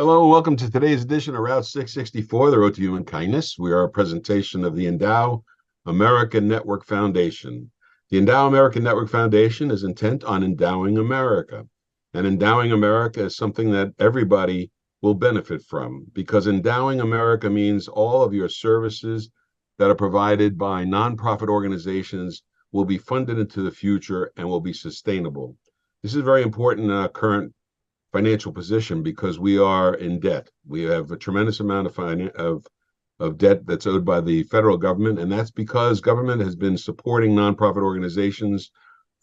Hello, and welcome to today's edition of Route 664, the Road to Human Kindness. We are a presentation of the Endow American Network Foundation. The Endow American Network Foundation is intent on endowing America. And endowing America is something that everybody will benefit from, because endowing America means all of your services that are provided by nonprofit organizations will be funded into the future and will be sustainable. This is very important in our current financial position because we are in debt. We have a tremendous amount of debt that's owed by the federal government, and that's because government has been supporting nonprofit organizations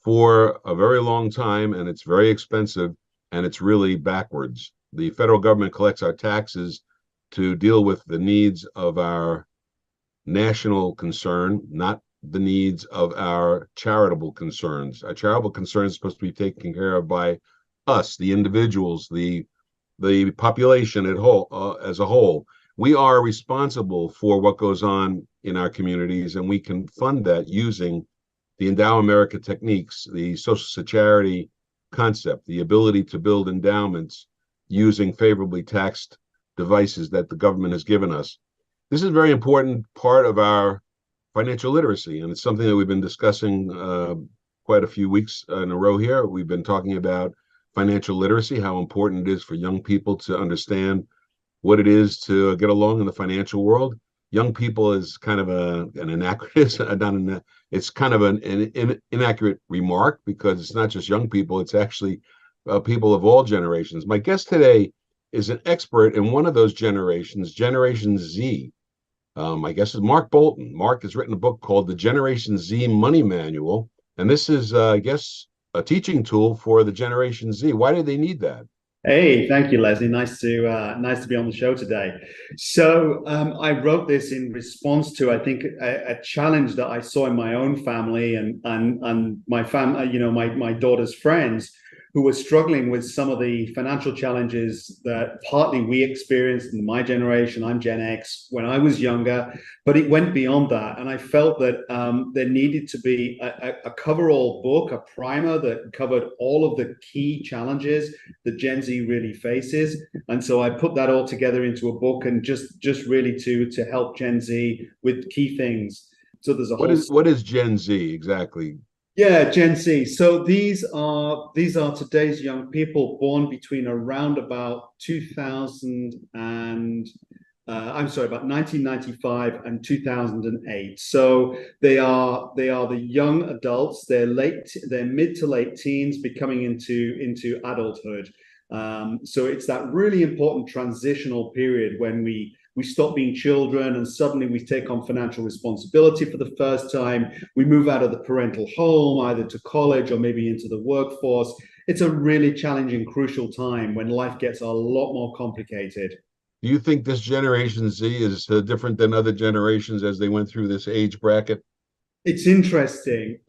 for a very long time, and it's very expensive, and it's really backwards. The federal government collects our taxes to deal with the needs of our national concern, not the needs of our charitable concerns. Our charitable concerns are supposed to be taken care of by us, the individuals, the population as a whole. We are responsible for what goes on in our communities, and we can fund that using the Endow America techniques, the social charity concept, the ability to build endowments using favorably taxed devices that the government has given us. This is a very important part of our financial literacy, and it's something that we've been discussing quite a few weeks in a row here. We've been talking about financial literacy, how important it is for young people to understand what it is to get along in the financial world. Young people is kind of an anachronism, it's kind of an inaccurate remark, because it's not just young people, it's actually people of all generations. My guest today is an expert in one of those generations, Generation Z. I guess it's Mark Bolton. Mark has written a book called The Generation Z Money Manual, and this is, I guess, a teaching tool for the Generation Z. Why do they need that? Hey, thank you, Leslie. Nice to be on the show today. I wrote this in response to, I think, a challenge that I saw in my own family and my family, my daughter's friends, who were struggling with some of the financial challenges that partly we experienced in my generation. I'm Gen X, when I was younger, but it went beyond that. And I felt that there needed to be a coverall book, a primer that covered all of the key challenges that Gen Z really faces. And so I put that all together into a book, and just really to help Gen Z with key things. So there's a whole What is Gen Z exactly? Yeah, Gen Z. So these are today's young people born between around about 2000 and I'm sorry, about 1995 and 2008. So they are the young adults. They're mid to late teens, becoming into adulthood. So it's that really important transitional period when we stop being children and suddenly we take on financial responsibility for the first time. We move out of the parental home, either to college or maybe into the workforce. It's a really challenging, crucial time when life gets a lot more complicated. Do you think this Generation Z is different than other generations as they went through this age bracket? It's interesting.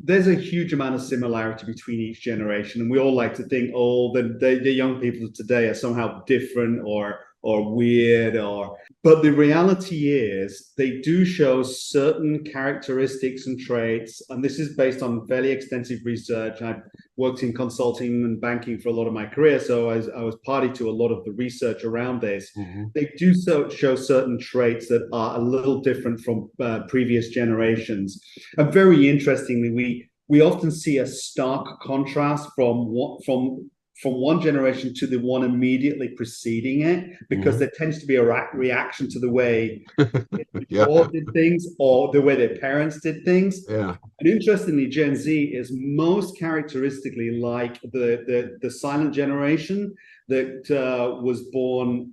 There's a huge amount of similarity between each generation, and we all like to think, oh, the young people of today are somehow different or weird, but the reality is they do show certain characteristics and traits, and this is based on fairly extensive research. I've worked in consulting and banking for a lot of my career, so I was party to a lot of the research around this. Mhm. They do show certain traits that are a little different from previous generations. And very interestingly, we often see a stark contrast from one generation to the one immediately preceding it, because Mhm. there tends to be a reaction to the way Yeah, before did things or the way their parents did things. yeah. And interestingly, Gen Z is most characteristically like the silent generation that was born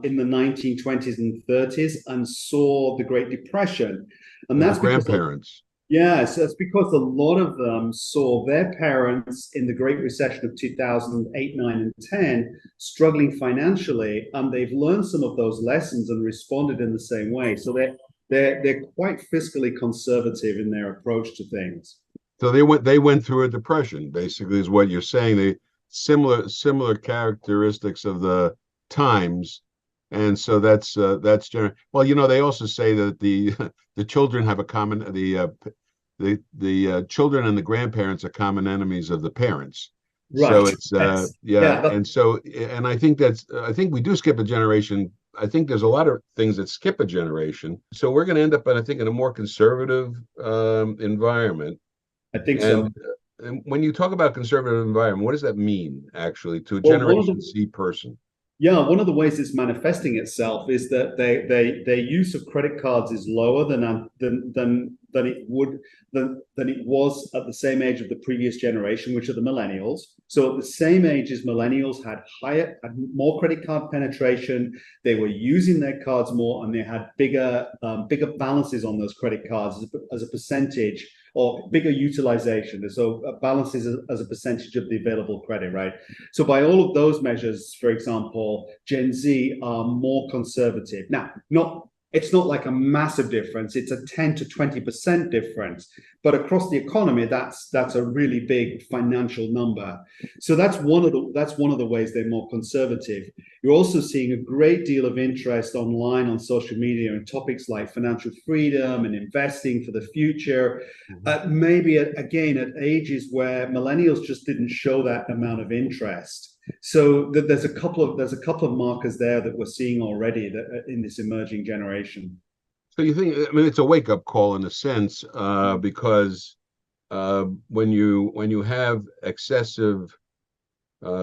in the 1920s and 30s and saw the Great Depression. And And the that's because grandparents. Yes, that's because a lot of them saw their parents in the Great Recession of 2008, 9, and 10 struggling financially, and they've learned some of those lessons and responded in the same way. So they're quite fiscally conservative in their approach to things. So they went through a depression, basically, is what you're saying. They similar characteristics of the times, and so that's general. Well, they also say that the the children have a common the children and the grandparents are common enemies of the parents. Right. So it's Yes. yeah, Yeah. That, and so and I think we do skip a generation. I think there's a lot of things that skip a generation. So we're going to end up, I think, in a more conservative environment. I think so. And when you talk about conservative environment, what does that mean actually to a Well, one of Generation the C person? Yeah, one of the ways it's manifesting itself is that their use of credit cards is lower than it would than it was at the same age of the previous generation, which are the millennials. So at the same age as millennials had more credit card penetration, they were using their cards more, and they had bigger balances on those credit cards as a percentage, or bigger utilization. So balances as a percentage of the available credit, right? So by all of those measures, for example, Gen Z are more conservative. Now, not it's not like a massive difference. It's a 10 to 20% difference. But across the economy, that's a really big financial number. So that's one of the ways they're more conservative. You're also seeing a great deal of interest online on social media in topics like financial freedom and investing for the future. Maybe again at ages where millennials just didn't show that amount of interest. So there's a couple of markers there that we're seeing already that in this emerging generation. So you think, I mean, it's a wake up call in a sense, because when you have excessive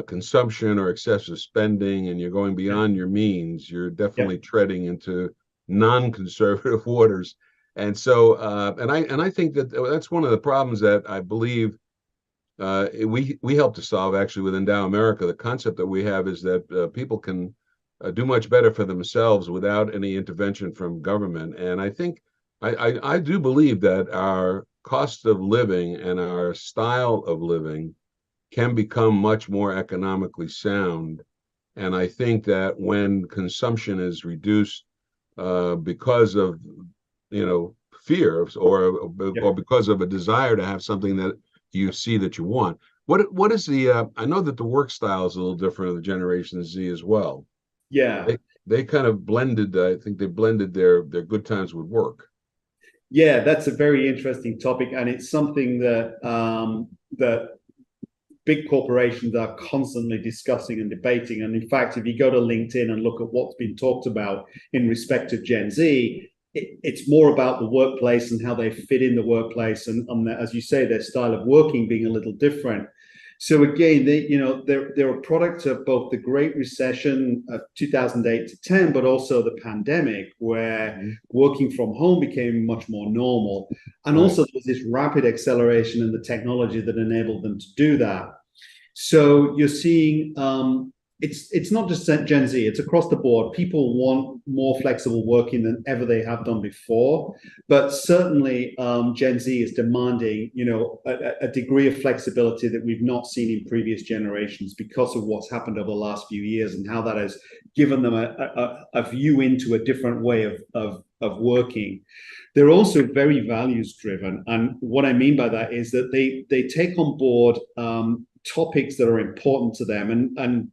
consumption or excessive spending and you're going Yeah, beyond your means, you're yeah, definitely treading into non-conservative waters. And so, and I think that that's one of the problems that I believe we help to solve actually with Endow America. The concept that we have is that people can do much better for themselves without any intervention from government. And I think I do believe that our cost of living and our style of living can become much more economically sound. And I think that when consumption is reduced because of, fear yeah. or because of a desire to have something that you see that you want. What is the? I know that the work style is a little different of the Generation Z as well. Yeah. They kind of blended. I think they blended their good times with work. Yeah, that's a very interesting topic, and it's something that big corporations are constantly discussing and debating. And in fact, if you go to LinkedIn and look at what's been talked about in respect of Gen Z, it's more about the workplace and how they fit in the workplace, and as you say, their style of working being a little different. So again, they're a product of both the Great Recession of 2008 to 10, but also the pandemic, where working from home became much more normal. And Right. also there was this rapid acceleration in the technology that enabled them to do that. So you're seeing it's not just Gen Z, it's across the board. People want more flexible working than ever they have done before. But certainly Gen Z is demanding, a degree of flexibility that we've not seen in previous generations because of what's happened over the last few years and how that has given them a view into a different way of working. They're also very values driven. And what I mean by that is that they take on board topics that are important to them. And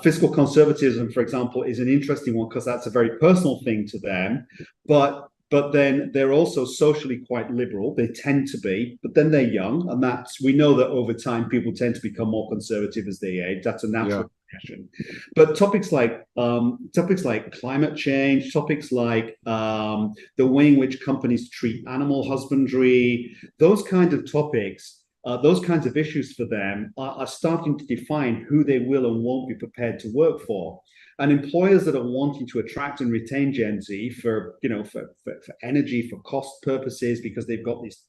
fiscal conservatism, for example, is an interesting one because that's a very personal thing to them. But then they're also socially quite liberal. They tend to be, but then they're young, and we know that over time people tend to become more conservative as they age. That's a Yeah. natural progression. But topics like climate change, topics like the way in which companies treat animal husbandry, those kind of topics. Those kinds of issues for them are starting to define who they will and won't be prepared to work for. And employers that are wanting to attract and retain Gen Z for energy, for cost purposes, because they've got this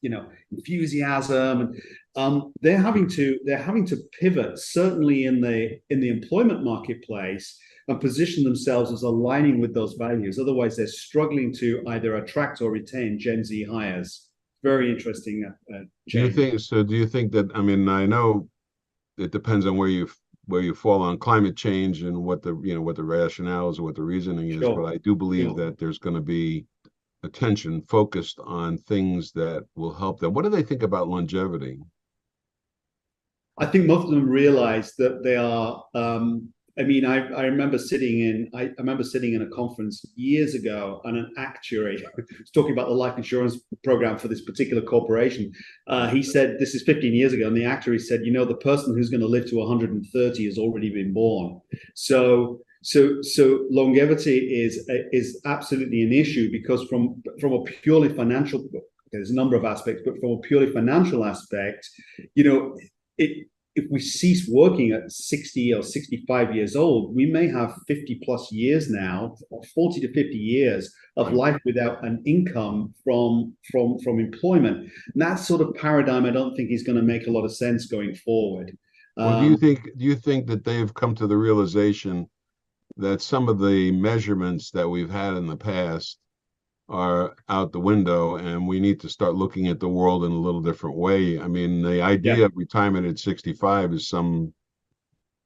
enthusiasm, and they're having to pivot, certainly in the employment marketplace, and position themselves as aligning with those values. Otherwise, they're struggling to either attract or retain Gen Z hires. Very interesting change. Do you think that, I mean, I know it depends on where you fall on climate change and what what the rationale is and what the reasoning is, but Sure. I do believe Sure. that there's going to be attention focused on things that will help them. What do they think about longevity? I think most of them realize that they are I mean, I remember sitting in a conference years ago, and an actuary was talking about the life insurance program for this particular corporation. He said, this is 15 years ago, and the actuary said, the person who's going to live to 130 has already been born. So longevity is absolutely an issue, because from a purely financial, there's a number of aspects, but from a purely financial aspect, if we cease working at 60 or 65 years old, we may have 50 plus years now, or 40 to 50 years of life without an income from employment. And that sort of paradigm, I don't think is going to make a lot of sense going forward. Well, do you think that they've come to the realization that some of the measurements that we've had in the past are out the window, and we need to start looking at the world in a little different way? I mean, the idea of retirement at 65 is some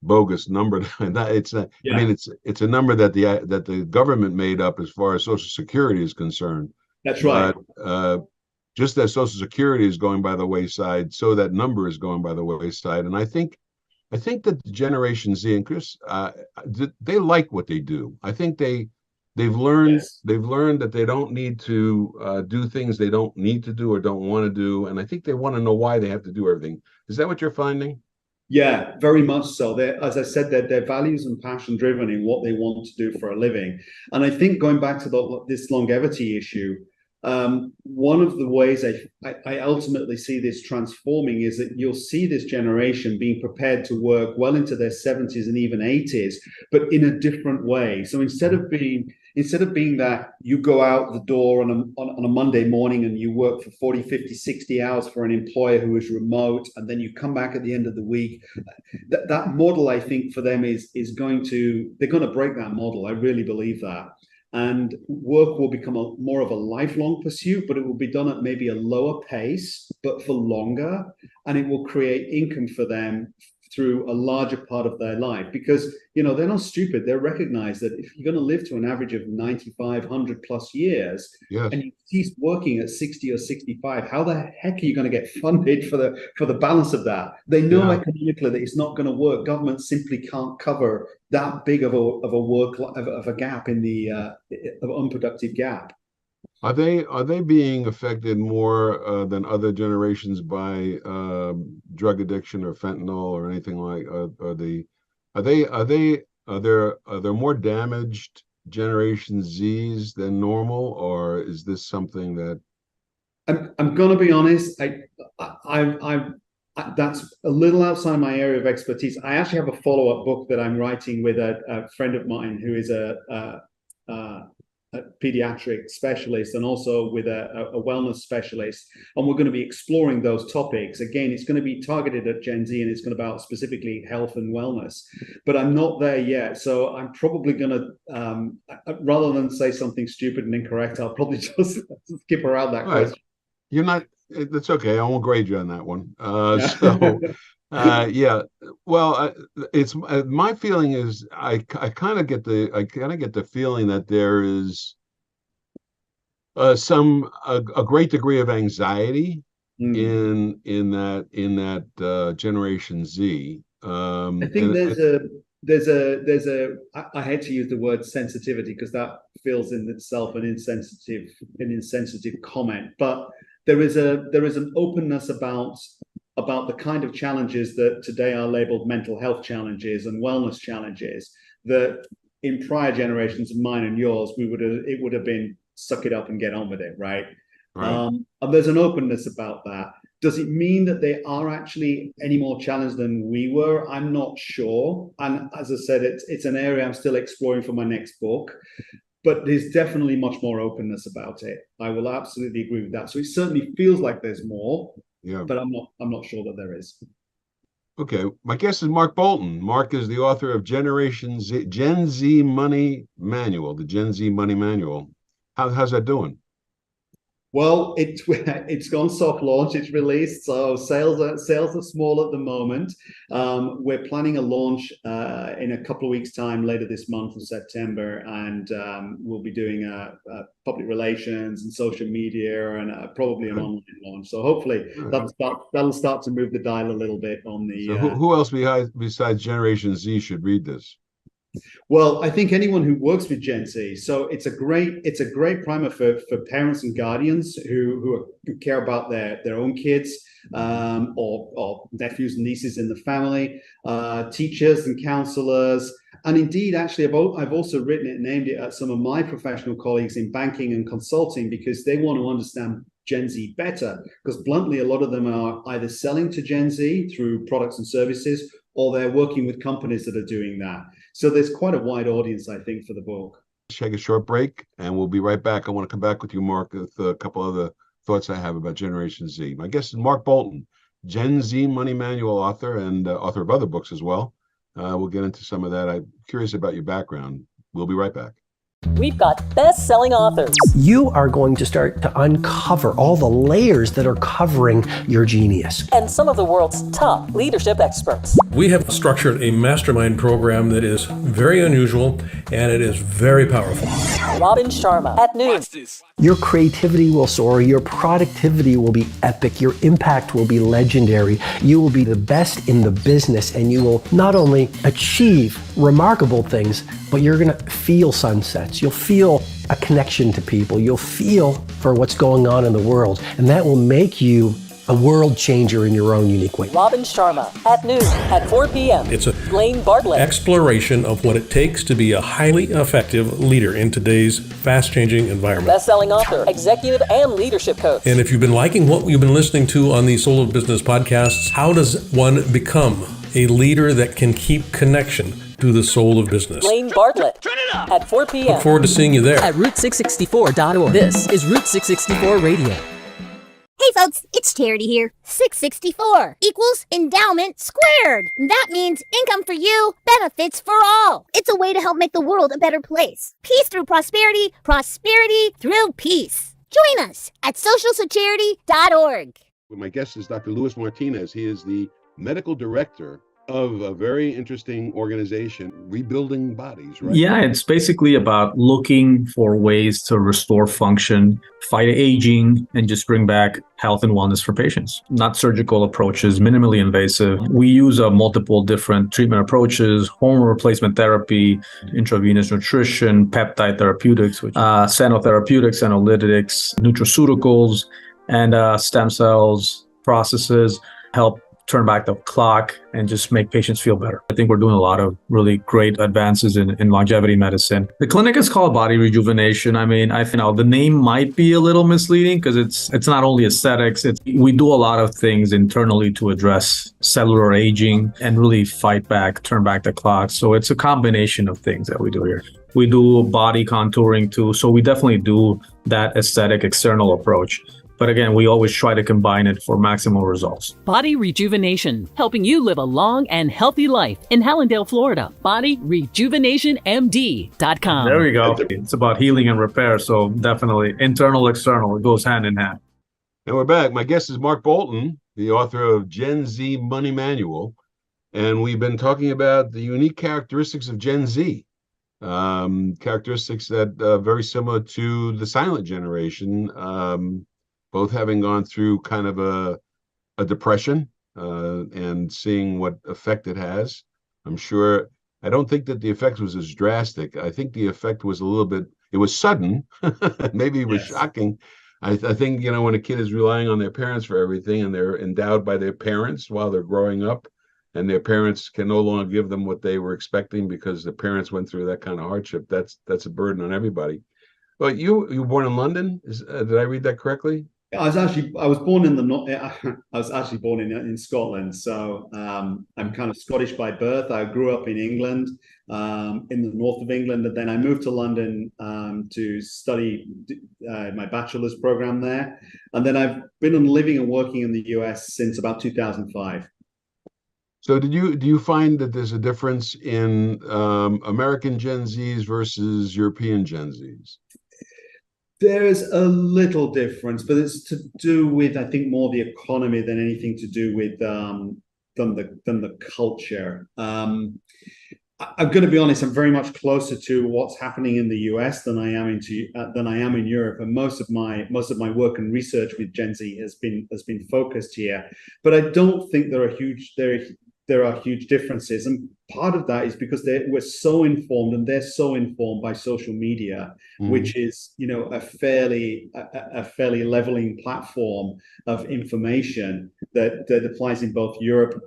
bogus number. It's a, I mean, it's a number that the government made up as far as Social Security is concerned. That's right. But just as Social Security is going by the wayside, so that number is going by the wayside. And I think that Generation Z and Chris, they like what they do. I think they've learned that they don't need to do things they don't need to do or don't want to do, and I think they want to know why they have to do everything. Is that what you're finding? Yeah, very much so. As I said, they're values and passion driven in what they want to do for a living. And I think going back to this longevity issue, one of the ways I ultimately see this transforming is that you'll see this generation being prepared to work well into their 70s and even 80s, but in a different way. So instead of being that you go out the door on a Monday morning and you work for 40, 50, 60 hours for an employer who is remote, and then you come back at the end of the week, that model, I think, for them they're going to break that model. I really believe that. And work will become more of a lifelong pursuit, but it will be done at maybe a lower pace, but for longer. And it will create income for them through a larger part of their life, because they're not stupid. They recognize that if you're going to live to an average of 95, 100 plus years, and you cease working at 60 or 65, how the heck are you going to get funded for the balance of that? They know economically that it's not going to work. Government simply can't cover that big of a gap in the of unproductive gap. Are they being affected more than other generations by drug addiction or fentanyl or anything like? Are there more damaged Generation Zs than normal, or is this something that? I'm going to be honest. That's a little outside my area of expertise. I actually have a follow-up book that I'm writing with a friend of mine who is a pediatric specialist, and also with a wellness specialist, and we're going to be exploring those topics. Again, it's going to be targeted at Gen Z, and it's going to be about specifically health and wellness, but I'm not there yet. So I'm probably going to rather than say something stupid and incorrect, I'll probably just skip around that question. You're not, that's okay, I won't grade you on that one. Yeah, well, it's my feeling is I kind of get the feeling that there is a great degree of anxiety in that Generation Z. I think I hate to use the word sensitivity, because that feels in itself an insensitive comment, but there is an openness about the kind of challenges that today are labeled mental health challenges and wellness challenges, that in prior generations of mine and yours, it would have been suck it up and get on with it, right? And there's an openness about that. Does it mean that they are actually any more challenged than we were? I'm not sure. And as I said, it's an area I'm still exploring for my next book. But there's definitely much more openness about it. I will absolutely agree with that. So it certainly feels like there's more. Yeah, but I'm not sure that there is. Okay, my guest is Mark Bolton. Mark is the author of Gen Z Money Manual, the Gen Z Money Manual. How's that doing? Well, it's gone soft launch. It's released, so sales are small at the moment. We're planning a launch in a couple of weeks' time, later this month in September, and we'll be doing public relations and social media, and probably an online launch. So hopefully that'll start to move the dial a little bit on the. So who else besides Generation Z should read this? Well, I think anyone who works with Gen Z, so it's a great primer for parents and guardians who care about their own kids, or nephews and nieces in the family, teachers and counselors. And indeed, actually, I've also written it and named it at some of my professional colleagues in banking and consulting, because they want to understand Gen Z better. Because bluntly, a lot of them are either selling to Gen Z through products and services, or they're working with companies that are doing that. So there's quite a wide audience, I think, for the book. Let's take a short break, and we'll be right back. I want to come back with you, Mark, with a couple other thoughts I have about Generation Z. My guest is Mark Bolton, Gen Z Money Manual author and author of other books as well. We'll get into some of that. I'm curious about your background. We'll be right back. We've got best-selling authors. You are going to start to uncover all the layers that are covering your genius. And some of the world's top leadership experts. We have structured a mastermind program that is very unusual, and it is very powerful. Robin Sharma at noon. Your creativity will soar, your productivity will be epic, your impact will be legendary. You will be the best in the business, and you will not only achieve remarkable things, but you're going to feel sunsets. You'll feel a connection to people. You'll feel for what's going on in the world, and that will make you a world changer in your own unique way. Robin Sharma at noon at 4 p.m. It's a Blaine Bartlett. exploration of what it takes to be a highly effective leader in today's fast-changing environment. Best-selling author, executive, and leadership coach. And if you've been liking what you've been listening to on the Soul of Business podcasts, how does one become a leader that can keep connection to the soul of business? Blaine Bartlett at 4 p.m. Look forward to seeing you there. At Route664.org. This is Route 664 Radio. Hey folks, it's Charity here. 664 equals endowment squared. That means income for you, benefits for all. It's a way to help make the world a better place. Peace through prosperity, prosperity through peace. Join us at socialsecurity.org. My guest is Dr. Luis Martinez. He is the medical director of a very interesting organization, Rebuilding Bodies, right? Yeah, it's basically about looking for ways to restore function, fight aging, and just bring back health and wellness for patients. Not surgical approaches, minimally invasive. We use multiple different treatment approaches: hormone replacement therapy, intravenous nutrition, peptide therapeutics, which xenotherapeutics, analytics, nutraceuticals, and stem cells processes help turn back the clock and just make patients feel better. I think we're doing a lot of really great advances in longevity medicine. The clinic is called Body Rejuvenation. I mean, I think the name might be a little misleading because it's not only aesthetics. We do a lot of things internally to address cellular aging and really turn back the clock. So it's a combination of things that we do here. We do body contouring too. So we definitely do that aesthetic external approach. But again, we always try to combine it for maximal results. Body Rejuvenation, helping you live a long and healthy life in Hallandale, Florida. BodyRejuvenationMD.com. There we go. It's about healing and repair. So definitely internal, external, it goes hand in hand. And we're back. My guest is Mark Bolton, the author of Gen Z Money Manual. And we've been talking about the unique characteristics of Gen Z. Characteristics that are very similar to the silent generation, both having gone through kind of a depression and seeing what effect it has. I don't think that the effect was as drastic. I think the effect was it was sudden, maybe it was shocking. I think, when a kid is relying on their parents for everything and they're endowed by their parents while they're growing up, and their parents can no longer give them what they were expecting because their parents went through that kind of hardship, that's a burden on everybody. But you were born in London? Did I read that correctly? I was born in Scotland, so I'm kind of Scottish by birth. I grew up in England, in the north of England, and then I moved to London to study my bachelor's program there, and then I've been living and working in the US since about 2005. So do you find that there's a difference in American Gen Zs versus European Gen Zs? There is a little difference, but it's to do with, I think, more the economy than anything to do with than the culture. I'm going to be honest. I'm very much closer to what's happening in the US than I am in Europe, and most of my work and research with Gen Z has been focused here. But I don't think there are there are huge differences, and part of that is because we're so informed, and they're so informed by social media, which is, you know, a fairly leveling platform of information that applies in both Europe,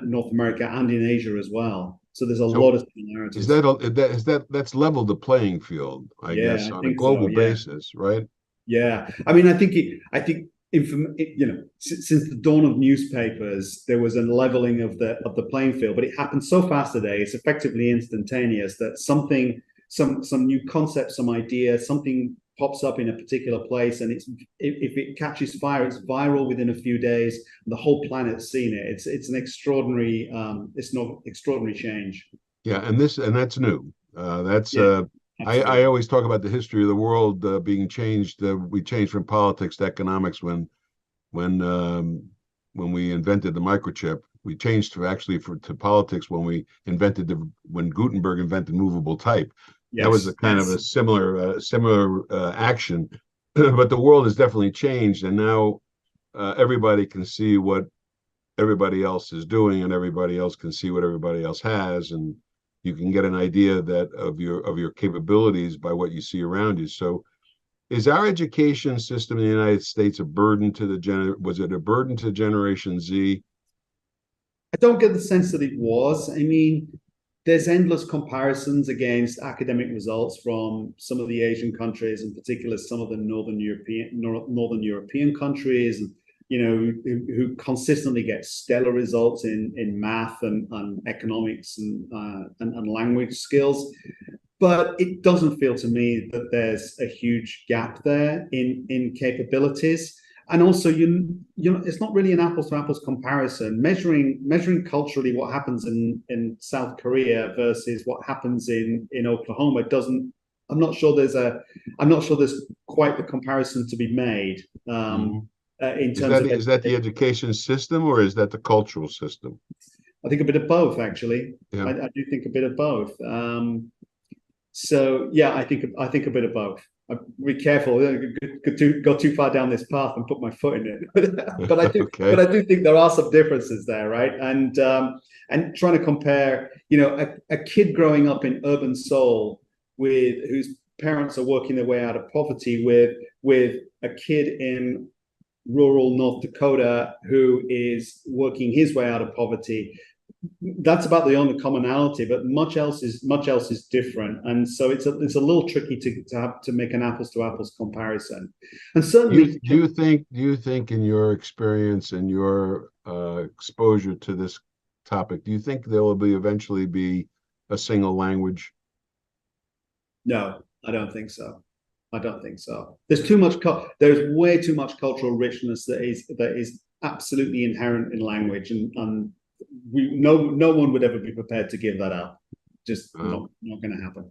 North America, and in Asia as well. So there's a lot of similarities. That's leveled the playing field, I guess, on a global basis, right? Yeah, I mean, I think you know, since the dawn of newspapers, there was a leveling of the playing field, but it happened so fast today. It's effectively instantaneous that some new concept, some idea, something pops up in a particular place, and if it catches fire, it's viral within a few days. And the whole planet's seen it. It's an extraordinary extraordinary change. Yeah, and that's new. I always talk about the history of the world being changed. We changed from politics to economics when we invented the microchip. We changed to politics when Gutenberg invented movable type. That was a kind of a similar action, but the world has definitely changed, and now everybody can see what everybody else is doing, and everybody else can see what everybody else has, and you can get an idea of your capabilities by what you see around you. So, is our education system in the United States a burden to was it a burden to Generation Z? I don't get the sense that it was. I mean, there's endless comparisons against academic results from some of the Asian countries, in particular some of the Northern European countries, and you know, who consistently get stellar results in math and economics and language skills. But it doesn't feel to me that there's a huge gap there in capabilities. And also, you know, it's not really an apples to apples comparison. Measuring culturally what happens in South Korea versus what happens in Oklahoma doesn't. I'm not sure there's quite the comparison to be made. In terms is that the education system, or is that the cultural system? I think a bit of both, actually. Yeah. I do think a bit of both. So yeah, I think a bit of both. Be careful, go too far down this path and put my foot in it. but I do, okay. But I do think there are some differences there, right? And trying to compare, you know, a kid growing up in urban Seoul whose parents are working their way out of poverty with a kid in rural North Dakota who is working his way out of poverty. That's about the only commonality, but much else is different, and so it's a little tricky to make an apples to apples comparison. And certainly, do you think in your experience and your exposure to this topic, do you think there will eventually be a single language? No, I don't think so. There's too much. There's way too much cultural richness that is absolutely inherent in language, and no one would ever be prepared to give that up. Just not going to happen.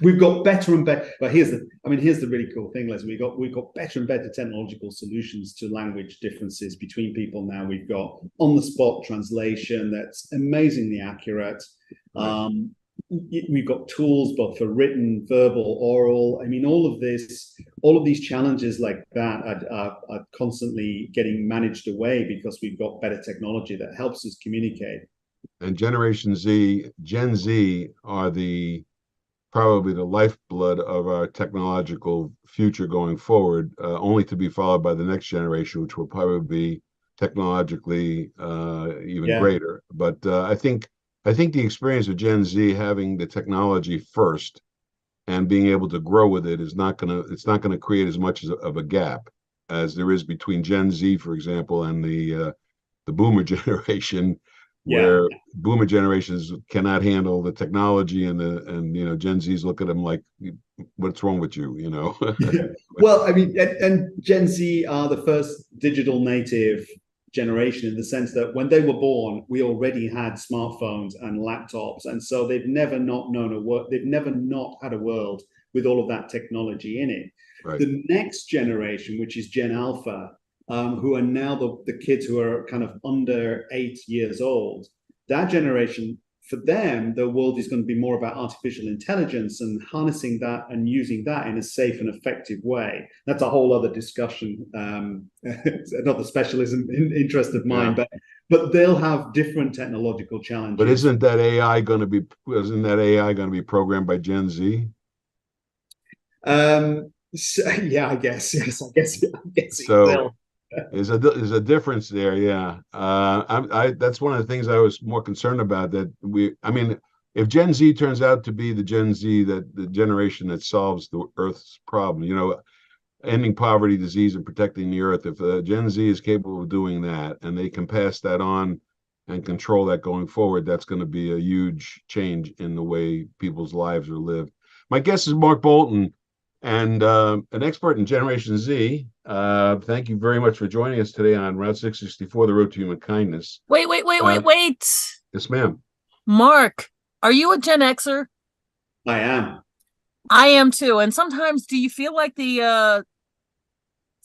We've got better and better. But here's the really cool thing, Les. We've got better and better technological solutions to language differences between people now. We've got on the spot translation that's amazingly accurate. We've got tools both for written, verbal, oral. I mean, all of these challenges like that are constantly getting managed away because we've got better technology that helps us communicate. And Gen Z are probably the lifeblood of our technological future going forward, only to be followed by the next generation, which will probably be technologically even greater. But I think the experience of Gen Z having the technology first and being able to grow with it it's not gonna create as much of a gap as there is between Gen Z, for example, and the boomer generation, where boomer generations cannot handle the technology, and you know, Gen Z's look at them like, what's wrong with you, you know? Well, I mean, and Gen Z are the first digital native generation in the sense that when they were born, we already had smartphones and laptops, and so they've never not had a world with all of that technology in it. Right. The next generation, which is Gen Alpha, who are now the kids who are kind of under 8 years old, that generation, for them, the world is going to be more about artificial intelligence and harnessing that and using that in a safe and effective way. That's a whole other discussion, another specialism interest of mine. but they'll have different technological challenges. But isn't that AI going to be programmed by Gen Z? So, yeah, I guess. Yes, I guess it So will. there's a difference there. Yeah. That's one of the things I was more concerned about, if Gen Z turns out to be the Gen Z, that the generation that solves the Earth's problem, ending poverty, disease, and protecting the Earth, if Gen Z is capable of doing that and they can pass that on and control that going forward, that's going to be a huge change in the way people's lives are lived. My guest is Mark Bolton, and an expert in Generation Z. Thank you very much for joining us today on Route 664, The Road to Human Kindness. Wait. Yes, ma'am. Mark, are you a Gen Xer? I am. I am too. And sometimes do you feel like the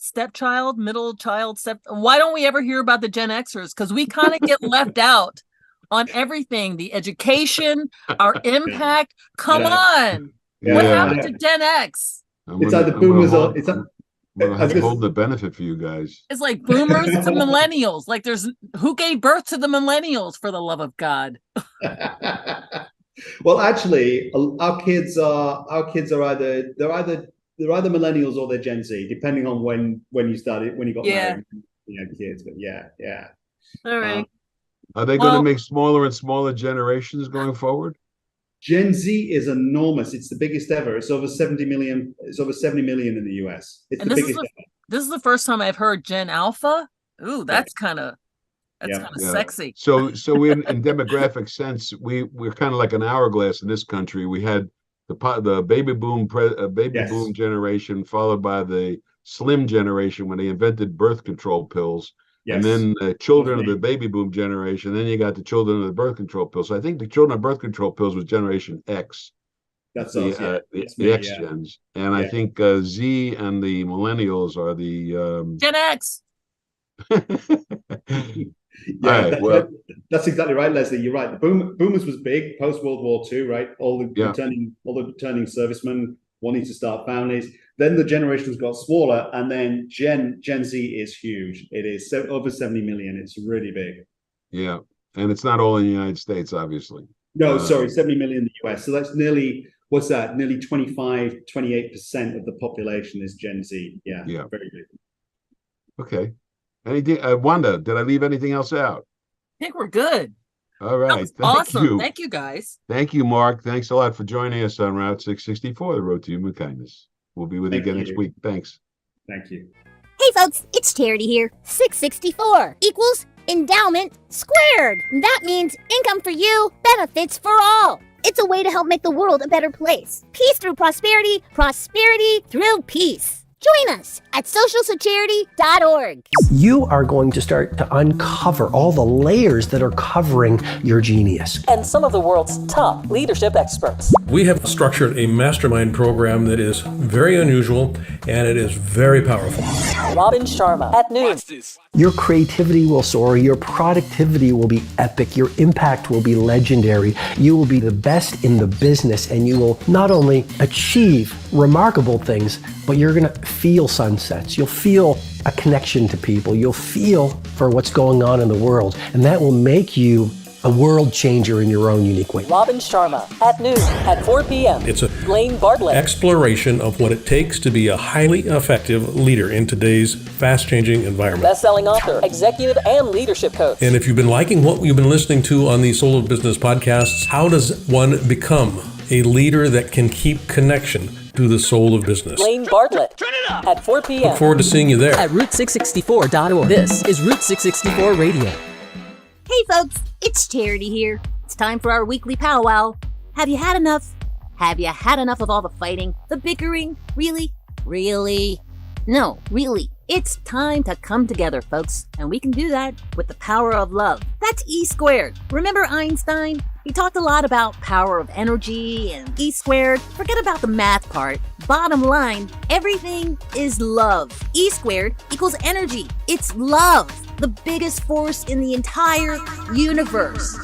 stepchild, middle child, why don't we ever hear about the Gen Xers? Because we kind of get left out on everything, the education, our impact. Come on. Yeah. What happened to Gen X? It's either boomers or it's hold the benefit for you guys. It's like boomers to millennials. Like who gave birth to the millennials, for the love of God? Well, actually, our kids are either millennials or they're Gen Z, depending on when you got married, kids. But yeah. All right. Are they going to make smaller and smaller generations going forward? Gen Z is enormous. It's the biggest ever. It's over 70 million. It's over 70 million in the US. It's the biggest ever. This is the first time I've heard Gen Alpha. Ooh, that's kind of sexy. So in demographic sense, we're kind of like an hourglass in this country. We had the baby boom boom generation, followed by the slim generation when they invented birth control pills. And then the children of the baby boom generation. Then you got the children of the birth control pills. So I think the children of birth control pills was Generation X. That's the X gens. And I think Z and the millennials are the Gen X. That's exactly right, Leslie. You're right. The boomers was big post World War II, right? All the returning servicemen wanting to start families. Then the generations got smaller, and then Gen Z is huge. It is over 70 million. It's really big. Yeah, and it's not all in the United States, obviously. No, 70 million in the US. So that's nearly 28% of the population is Gen Z. Yeah, very big. Okay. Anything, Wanda, did I leave anything else out? I think we're good. All right. Awesome. Thank you, guys. Thank you, Mark. Thanks a lot for joining us on Route 664, The Road to Human Kindness. We'll be with you again next week. Thanks. Thank you. Hey folks, it's Charity here. 664 equals endowment squared. That means income for you, benefits for all. It's a way to help make the world a better place. Peace through prosperity, prosperity through peace. Join us at socialsocharity.org. You are going to start to uncover all the layers that are covering your genius. And some of the world's top leadership experts. We have structured a mastermind program that is very unusual and it is very powerful. Robin Sharma at noon. Your creativity will soar, your productivity will be epic, your impact will be legendary. You will be the best in the business, and you will not only achieve remarkable things, but you're going to feel sunsets. You'll feel a connection to people. You'll feel for what's going on in the world, and that will make you a world changer in your own unique way. Robin Sharma at noon at 4 p.m. It's a Blaine Bartlett exploration of what it takes to be a highly effective leader in today's fast-changing environment. Best-selling author, executive, and leadership coach. And if you've been liking what you've been listening to on the Soul of Business podcasts, how does one become a leader that can keep connection to the soul of business? Blaine Bartlett at 4 p.m. Look forward to seeing you there. At Route664.org. This is Route 664 Radio. Hey folks, it's Charity here. It's time for our weekly powwow. Have you had enough? Have you had enough of all the fighting, the bickering? Really? Really? No, really. It's time to come together, folks, and we can do that with the power of love. That's E squared. Remember Einstein? He talked a lot about power of energy and E squared. Forget about the math part. Bottom line, everything is love. E squared equals energy. It's love, the biggest force in the entire universe.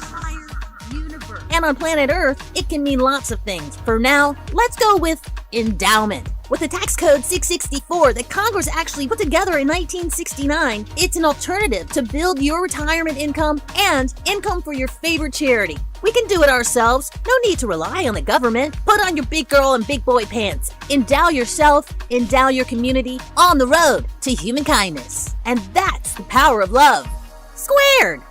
And on planet Earth, it can mean lots of things. For now, let's go with endowment. With a tax code 664 that Congress actually put together in 1969, it's an alternative to build your retirement income and income for your favorite charity. We can do it ourselves. No need to rely on the government. Put on your big girl and big boy pants. Endow yourself, endow your community on the road to human kindness. And that's the power of love. Squared!